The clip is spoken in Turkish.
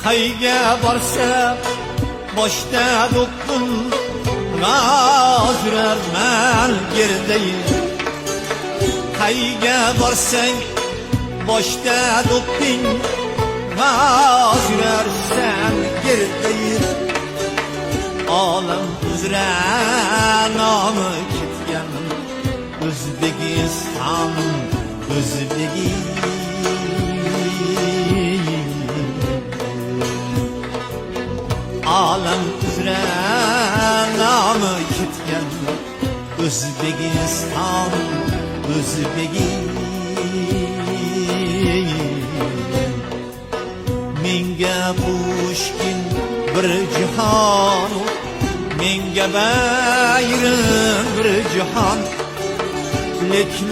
qayga borsam boshda do'ppim g'oz yurarman gerdayin. Qayga borsang boshda do'pping g'oz yurarsan gerdayin. Olam uzra nomi ketgan O'zbekiston, Olam uzra nomi ketgan O'zbekiston, Menga Pushkin bir jahon, menga bayram bir jahon, lekin